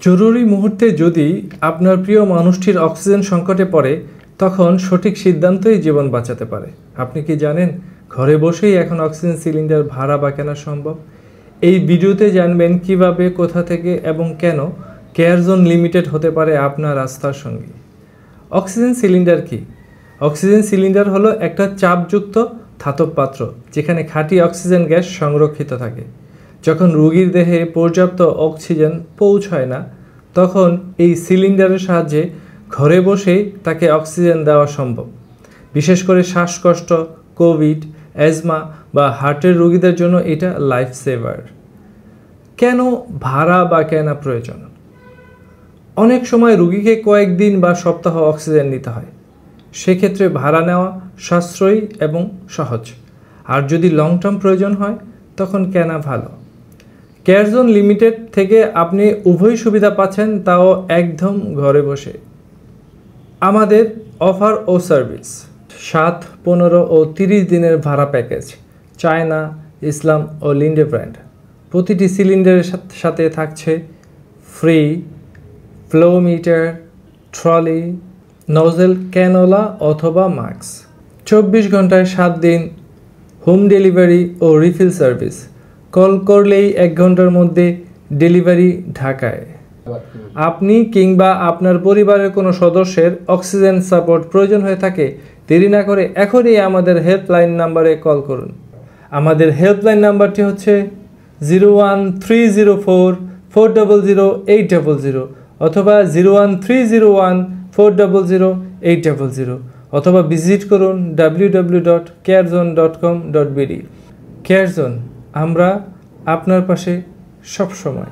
জরুরি মুহূর্তে যদি আপনার প্রিয় মানুষটির অক্সিজেন সংকটে পড়ে, তখন সঠিক সিদ্ধান্তই জীবন বাঁচাতে পারে। আপনি কি জানেন ঘরে বসেই এখন অক্সিজেন সিলিন্ডার ভাড়া বা কেনা সম্ভব? এই ভিডিওতে জানবেন কিভাবে, কোথা থেকে এবং কেন কেয়ার জোন লিমিটেড হতে পারে আপনার আস্থার সঙ্গী। অক্সিজেন সিলিন্ডার কি? অক্সিজেন সিলিন্ডার হলো একটা চাপযুক্ত ধাতব পাত্র যেখানে খাঁটি অক্সিজেন গ্যাস সংরক্ষিত থাকে। যখন রোগীর দেহে পর্যাপ্ত অক্সিজেন পৌঁছায় না, তখন এই সিলিন্ডারের সাহায্যে ঘরে বসেই তাকে অক্সিজেন দেওয়া সম্ভব। বিশেষ করে শ্বাসকষ্ট, কোভিড, অ্যাজমা বা হার্টের রোগীদের জন্য এটা লাইফ সেভার। কেন ভাড়া বা কেনা প্রয়োজন? অনেক সময় রোগীকে কয়েকদিন বা সপ্তাহ অক্সিজেন নিতে হয়। সেক্ষেত্রে ভাড়া নেওয়া সাশ্রয়ী এবং সহজ। আর যদি লং টার্ম প্রয়োজন হয়, তখন কেনা ভালো। কেয়ার জোন লিমিটেড থেকে আপনি উভয় সুবিধা পাচ্ছেন, তাও একদম ঘরে বসে। আমাদের অফার ও সার্ভিস: 7, 15 ও 30 দিনের ভাড়া প্যাকেজ, চায়না, ইসলাম ও লিন্ডে ব্র্যান্ড। প্রতিটি সিলিন্ডারের সাথে থাকছে free flow meter, trolley, nozzle, cannula অথবা মাস্ক। 24 ঘন্টায় 7 দিন হোম ডেলিভারি ও রিফিল সার্ভিস। কল করলেই 1 ঘন্টার মধ্যে ডেলিভারি ঢাকায়। আপনি কিংবা আপনার পরিবারের কোনো সদস্যের অক্সিজেন সাপোর্ট প্রয়োজন হয়ে থাকে, দেরি না করে এখনই আমাদের হেল্পলাইন নাম্বারে কল করুন। আমাদের হেল্পলাইন নাম্বারটি হচ্ছে 01304 400 800 অথবা 01301 400 800 অথবা ভিজিট করুন www.carezone.com.bd। কেয়ার জোন, আমরা আপনার পাশে সবসময়।